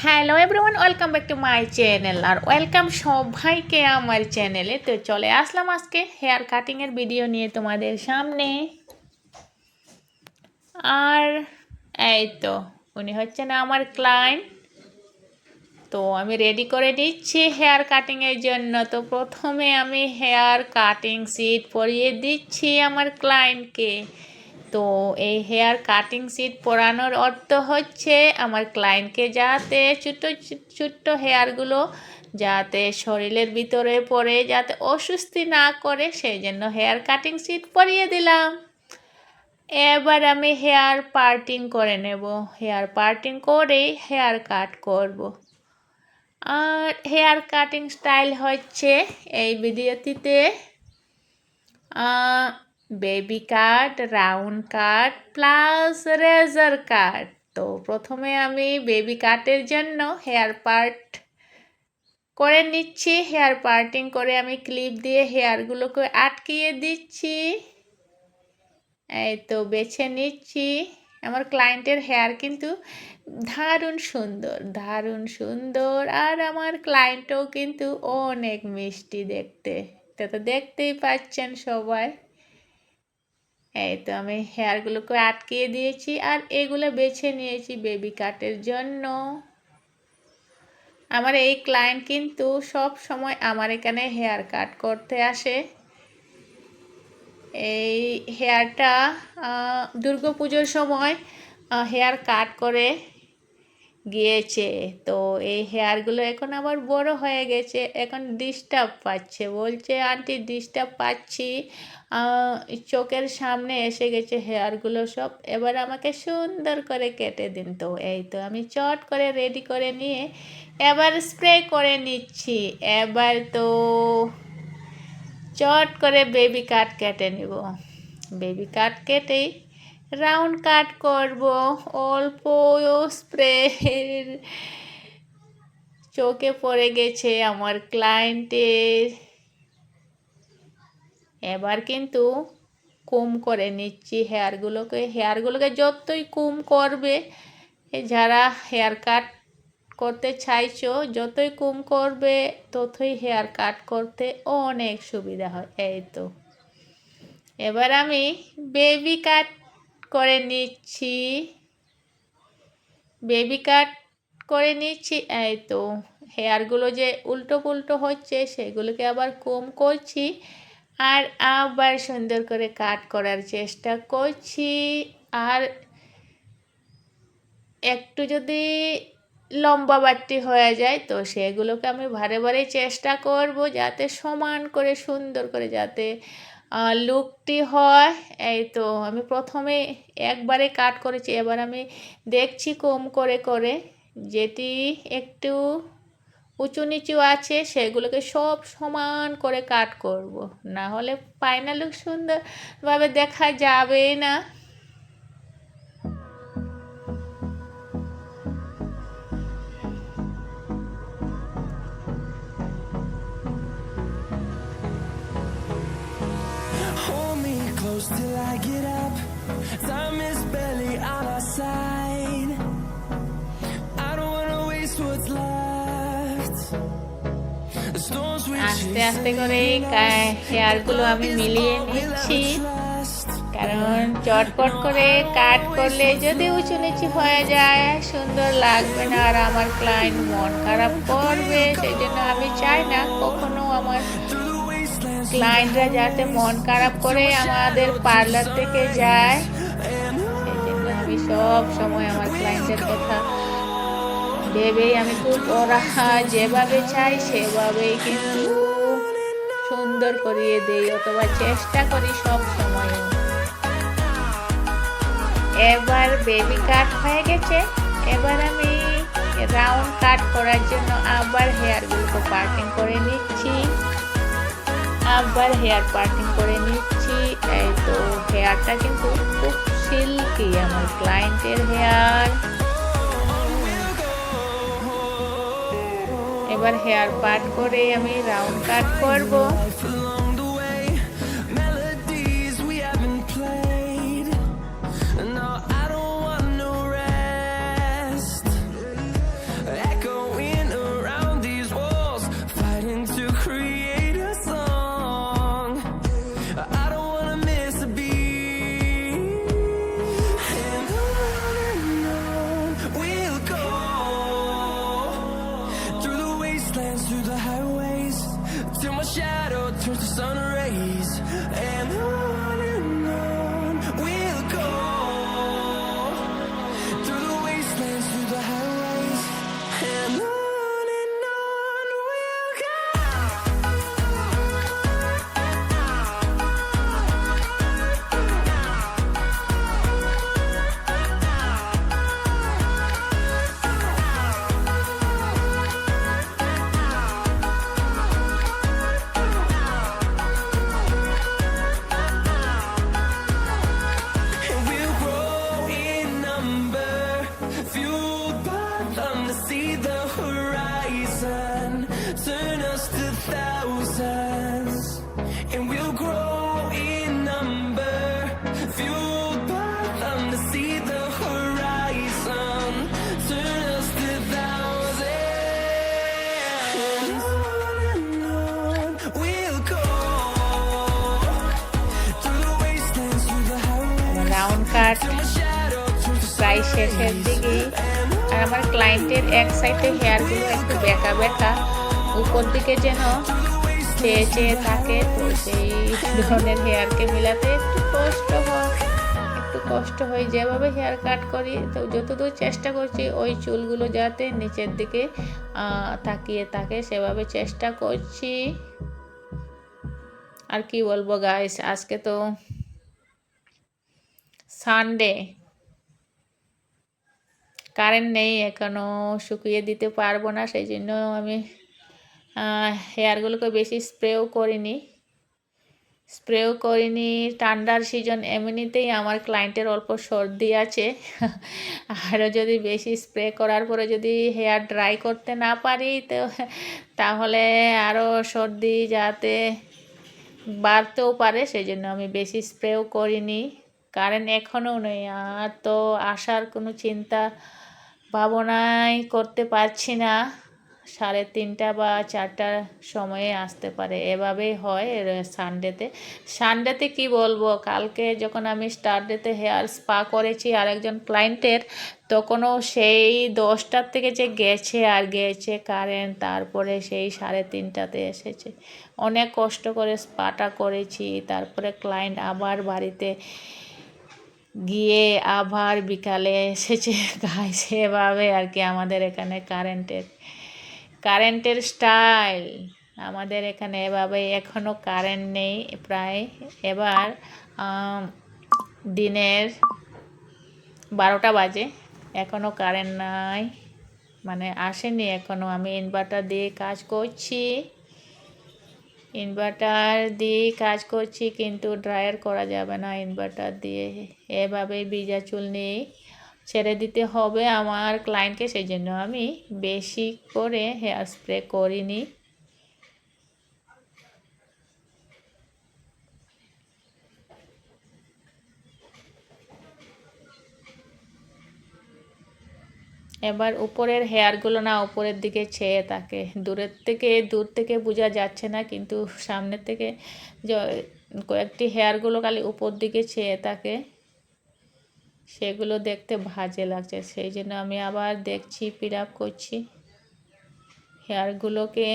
Hello everyone, welcome back to my channel আর welcome সবাইকে আমার চ্যানেলে। তো চলে আসলাম আজকে হেয়ার কাটিংয়ের ভিডিও নিয়ে তোমাদের সামনে। আর এই তো উনি হচ্ছেন আমার ক্লায়েন্ট। তো আমি রেডি করে দিচ্ছি হেয়ার কাটিংয়ের জন্য। তো প্রথমে আমি হেয়ার কাটিং শিট পরিয়ে দিচ্ছি আমার ক্লায়েন্টকে। তো এই হেয়ার কাটিং শিট পরানোর অর্থ হচ্ছে আমার ক্লায়েন্টকে যাতে ছোট্ট ছোট্ট হেয়ারগুলো যাতে শরীরের ভিতরে পড়ে যাতে অস্বস্তি না করে, সেই জন্য হেয়ার কাটিং শিট পরিয়ে দিলাম। এবার আমি হেয়ার পার্টিং করে নেব। হেয়ার পার্টিং করেই হেয়ার কাট করব। আর হেয়ার কাটিং স্টাইল হচ্ছে এই ভিডিওটিতে বেবি কাট, রাউন্ড কাট প্লাস রেজার কাট। তো প্রথমে আমি বেবি কাটের জন্য হেয়ার পার্ট করে নিচ্ছি। হেয়ার পার্টিং করে আমি ক্লিপ দিয়ে হেয়ারগুলোকে আটকিয়ে দিচ্ছি। এই তো বেছে নিচ্ছি। আমার ক্লায়েন্টের হেয়ার কিন্তু দারুণ সুন্দর, দারুণ সুন্দর। আর আমার ক্লায়েন্টও কিন্তু অনেক মিষ্টি দেখতে, এটা তো দেখতেই পাচ্ছেন সবাই। এই তো আমি হেয়ারগুলোকে আটকিয়ে দিয়েছি আর এগুলো বেছে নিয়েছি বেবি কাটের জন্য। আমার এই ক্লায়েন্ট কিন্তু সব সময় আমার এখানে হেয়ার কাট করতে আসে। এই হেয়ারটা দুর্গাপুজোর সময় হেয়ার কাট করে গিয়েছে। তো এই হেয়ারগুলো এখন আবার বড় হয়ে গেছে, এখন ডিস্টার্ব পাচ্ছে, বলছে আন্টি ডিস্টার্ব পাচ্ছি, চোখের সামনে এসে গেছে হেয়ারগুলো সব, এবার আমাকে সুন্দর করে কেটে দিন। তো এই তো আমি চট করে রেডি করে নিয়ে এবার স্প্রে করে নিচ্ছি। এবার তো চট করে বেবি কাট কেটে নেব। বেবি কাট কেটেই রাউন্ড কাট করব। অল্প স্প্রে চোখে পড়ে গেছে আমার ক্লায়েন্টের। এবার কিন্তু কুম করে নিচ্ছি হেয়ারগুলোকে যতই কুম করবে, যারা হেয়ার কাট করতে চাইছো যতই কুম করবে ততই হেয়ার কাট করতে অনেক সুবিধা হয়। এই তো এবার আমি বেবি কাট করে নিচ্ছি। বেবি কাট করে নিচ্ছি। এই তো হেয়ারগুলো যে উল্টো পুল্টো হচ্ছে সেগুলোকে আবার কম করছি আর আবার সুন্দর করে কাট করার চেষ্টা করছি। আর একটু যদি লম্বা বাড়তি হয়ে যায় তো সেগুলোকে আমি বারে বারে চেষ্টা করব যাতে সমান করে সুন্দর করে যাতে লুকটি হয়। এই তো আমি প্রথমে একবারে কাট করেছি, এবার আমি দেখছি কম করে করে যেটি একটু উঁচু নিচু আছে সেগুলোকে সব সমান করে কাট করব, না হলে ফাইনাল লুক সুন্দরভাবে দেখা যাবে না। Till I get up, time is barely on our side. I don't wanna waste what's left. The storms we আস্তে আস্তে করে হেয়ারগুলো আমি মিলিয়ে নিচ্ছি, কারণ চটপট করে কাট করলে যদি উঁচু নিচু হয়ে যায় সুন্দর লাগবে না আর আমার ক্লায়েন্ট মন খারাপ করবে। সেই জন্য আমি চাই না কখনো আমার ক্লায়েন্টরা যাতে মন খারাপ করে আমাদের পার্লার থেকে যায়। সেই জন্য আমি সব সময় আমার ক্লায়েন্টের কথা ভেবেই আমি খুব ওরা যেভাবে চাই সেভাবেই কিন্তু সুন্দর করিয়ে দেই অথবা চেষ্টা করি সব সময়। এবার বেবি কাট হয়ে গেছে, এবার আমি রাউন্ড কাট করার জন্য আবার হেয়ারগুলোকে পার্টিং করে নিচ্ছি। আবার হেয়ার পার্টিং করে নিচ্ছি। এই তো হেয়ারটা কিন্তু খুব সিল্কি আমার ক্লায়েন্টের হেয়ার। এবার হেয়ার পার্ট করে আমি রাউন্ড কাট করব। turns to sun rays, and on we'll go through the wastelands, through the highways, and on we'll go. And we'll grow in number, fueled by them to see the horizon, turn us to thousands. And we'll grow in number, fueled by them to see the horizon, turn us to thousands. And on we'll go through the wastelands, through the highways. Round cut Till my shadow turns to প্রায় শেষের দিকে। আর আমার ক্লায়েন্টের এক সাইডে হেয়ারগুলো একটু বেঁকা বেঁকা, উপর দিকে যেন চেয়ে চেয়ে থাকে, তো সেই ধরনের হেয়ারকে মিলাতে একটু কষ্ট হয় যেভাবে হেয়ার কাট করি। তো যতদূর চেষ্টা করছি ওই চুলগুলো যাতে নিচের দিকে তাকিয়ে থাকে সেভাবে চেষ্টা করছি। আর কি বলবো গাইস, আজকে তো সানডে, কারেন্ট নেই, এখনও শুকিয়ে দিতে পারবো না, সেই জন্য আমি হেয়ারগুলোকে বেশি স্প্রেও করিনি। ঠান্ডার সিজন, এমনিতেই আমার ক্লায়েন্টের অল্প সর্দি আছে, আরও যদি বেশি স্প্রে করার পরে যদি হেয়ার ড্রাই করতে না পারি তো তাহলে আরও সর্দি যাতে বাড়তেও পারে, সেই জন্য আমি বেশি স্প্রেও করিনি। কারেন্ট এখনও নেই, আর তো আসার কোনো চিন্তা ভাবনাই করতে পারছি না। 3:30 বা 4টার সময়ে আসতে পারে, এভাবেই হয় সানডেতে কি বলবো। কালকে যখন আমি স্টারডেতে হেয়ার স্পা করেছি আরেকজন ক্লায়েন্টের, তখনও সেই 10টার থেকে যে গেছে কারেন্ট, তারপরে সেই 3:30তে এসেছে। অনেক কষ্ট করে স্পাটা করেছি, তারপরে ক্লায়েন্ট আবার বাড়িতে গিয়ে আবার বিকালে এসেছে। গাইস এভাবে আর কি আমাদের এখানে কারেন্টের স্টাইল আমাদের এখানে এভাবে। এখনও কারেন্ট নেই প্রায়, এবার দিনের 12টা বাজে, এখনও কারেন্ট নাই, মানে আসেনি এখনও। আমি ইনভার্টার দিয়ে কাজ করছি, কিন্তু ড্রায়ার করা যাবে না ইনভার্টার দিয়ে। এভাবেই ভিজা চুল নিয়ে ছেড়ে দিতে হবে আমার ক্লায়েন্টকে, সেই জন্য আমি বেশি করে হেয়ার স্প্রে করিনি। এবার উপরের হেয়ারগুলো না উপরের দিকে ছেয়ে থাকে, দূর থেকে বোঝা যাচ্ছে না, কিন্তু সামনের থেকে কয়েকটি হেয়ারগুলো খালি উপর দিকে ছেয়ে থাকে, সেগুলো দেখতে বাজে লাগছে। সেই জন্য আমি আবার দেখছি, পিট আপ করছি হেয়ারগুলোকে।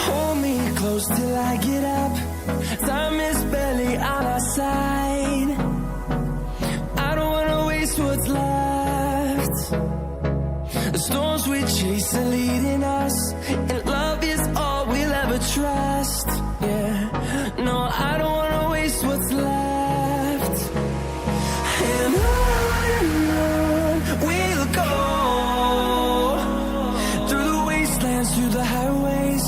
Hold me close till I get up. Time is barely on our side. I don't wanna waste what's left. The storms we chase are leading us, and love is all we'll ever trust. Yeah, no, I don't wanna waste what's left. And on we'll go through the wastelands, through the highways,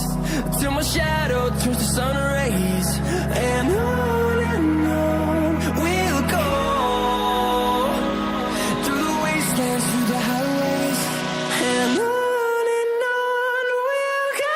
till my shadow turns to sun rays. And on we'll go through the wastelands, through the highways. And on we'll go.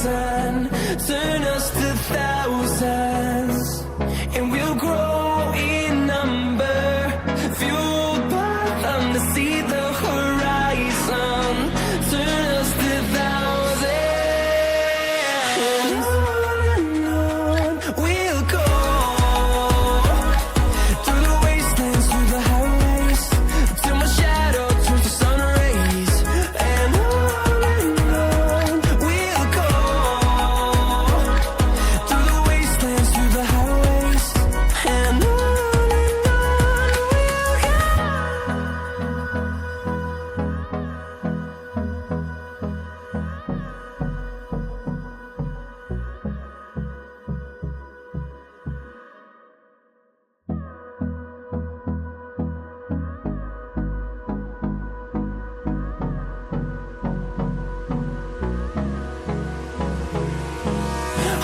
sun, turn us to thousands, and we'll grow in number, fueled by them to see the horizon, turn us to thousands, and on we'll go, through the wastelands, through the highways, till my shadow turns to sun rays, and on we'll go, through the wastelands, through the highways, and on we'll go.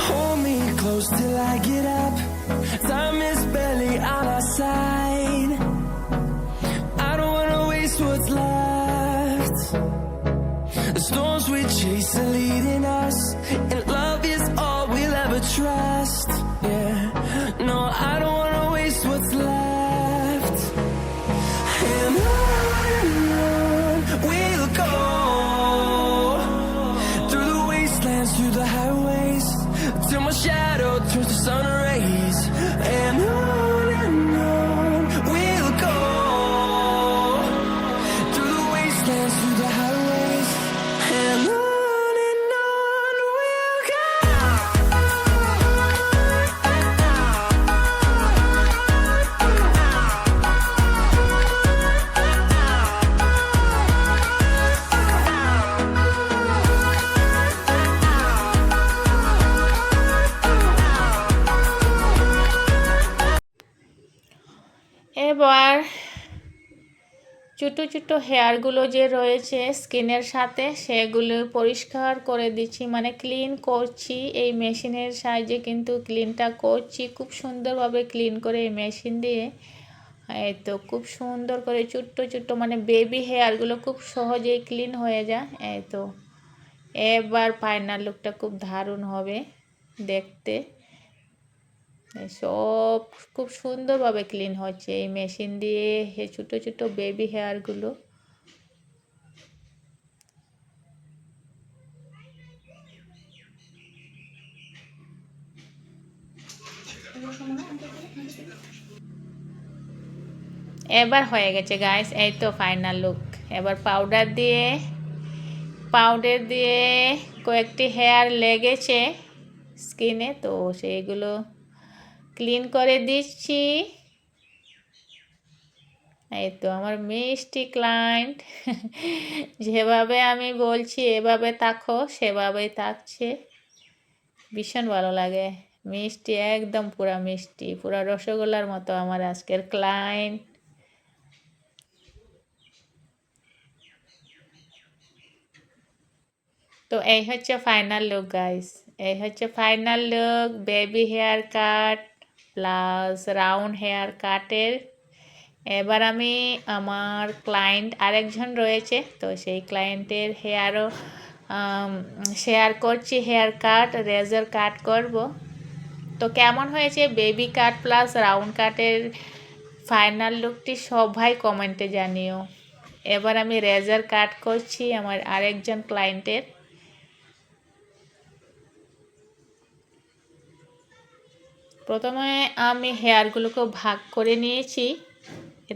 Hold me close till I get up. Time is barely on our side. I don't wanna waste what's left. The storms we chase are leading us, and love is all we'll ever trust. Yeah, no, I don't wanna waste what's left. And on we'll go, through the wastelands, through the highways, till my shadow turns to sun rays, and on we'll go, through the wastelands, through the highways, and on we'll go. এবার ছোটো ছোটো হেয়ারগুলো যে রয়েছে স্কিনের সাথে সেগুলো পরিষ্কার করে দিচ্ছি, মানে ক্লিন করছি। এই মেশিনের সাহায্যে কিন্তু ক্লিনটা করছি, খুব সুন্দরভাবে ক্লিন করে এই মেশিন দিয়ে। এই তো খুব সুন্দর করে ছোট্টো ছোট্টো মানে বেবি হেয়ারগুলো খুব সহজেই ক্লিন হয়ে যায়। এই তো এবার ফাইনাল লুকটা খুব দারুণ হবে দেখতে। সব খুব সুন্দরভাবে ক্লিন হচ্ছে এই মেশিন দিয়ে ছোটো ছোটো বেবি হেয়ারগুলো। এবার হয়ে গেছে গাইস, এই তো ফাইনাল লুক। এবার পাউডার দিয়ে কয়েকটি হেয়ার লেগেছে স্কিনে, তো সেইগুলো ক্লিন করে দিচ্ছি। এই তো আমার মিষ্টি ক্লায়েন্ট যেভাবে আমি বলছি এভাবে তাকো সেভাবেই তাকছে, ভীষণ ভালো লাগে। মিষ্টি একদম পুরা মিষ্টি, পুরা রসগোল্লার মতো আমার আজকের ক্লায়েন্ট। তো এই হচ্ছে ফাইনাল লুক গাইস, এই হচ্ছে final look baby hair cut plus round hair কাটের। এবার আমি আমার ক্লায়েন্ট আরেকজন রয়েছে, তো সেই ক্লায়েন্টের হেয়ারও শেয়ার করছি, হেয়ার কাট রেজার কাট করব। তো কেমন হয়েছে বেবি কাট প্লাস রাউন্ড কাটের ফাইনাল লুকটি সবাই কমেন্টে জানিও। এবার আমি রেজার কাট করছি আমার আরেকজন ক্লায়েন্টের। প্রথমে আমি হেয়ারগুলোকে ভাগ করে নিয়েছি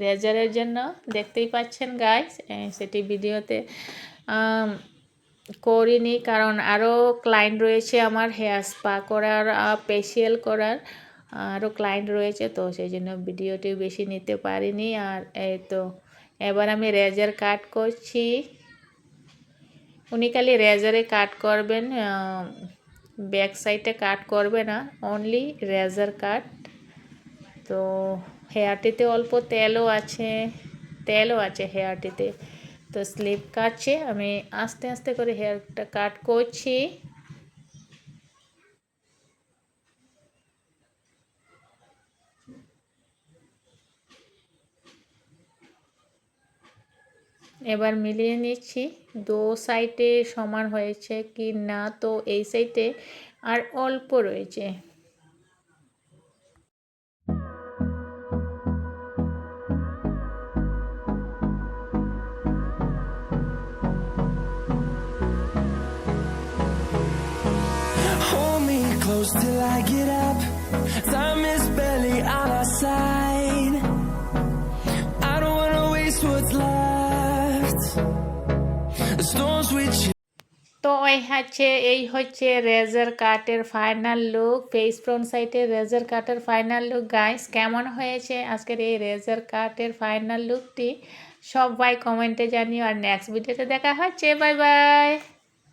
রেজারের জন্য, দেখতেই পাচ্ছেন গাইস। সেটি ভিডিওতে করিনি কারণ আরও ক্লায়েন্ট রয়েছে আমার হেয়ার স্পা করার, ফেসিয়াল করার আরও ক্লায়েন্ট রয়েছে, তো সেই জন্য ভিডিওটি বেশি নিতে পারিনি। আর এই তো এবার আমি রেজার কাট করছি। উনি খালি রেজারে কাট করবেন, ব্যাক সাইডে কাট করবে না, অনলি রেজার কাট। তো হেয়ারটিতে অল্প তেলও আছে হেয়ারটিতে, তো স্লিপ কাটছে। আমি আস্তে আস্তে করে হেয়ারটা কাট করছি। এবার মিলিয়ে নিচ্ছি দু সাইডে সমান হয়েছে কি না। তো এই সাইডে আর অল্প রয়েছে। Hold me close till I get up. Time is barely on our side. I don't wanna waste what's left. The storms we chase. তো এই হচ্ছে রেজার কাটের ফাইনাল লুক, ফেস ফ্রন্ট সাইডের রেজার কাটের ফাইনাল লুক। গাইস, কেমন হয়েছে আজকের এই রেজার কাটের ফাইনাল লুকটি সবাই কমেন্টে জানিও। আর নেক্সট ভিডিওতে দেখা হচ্ছে। Bye bye.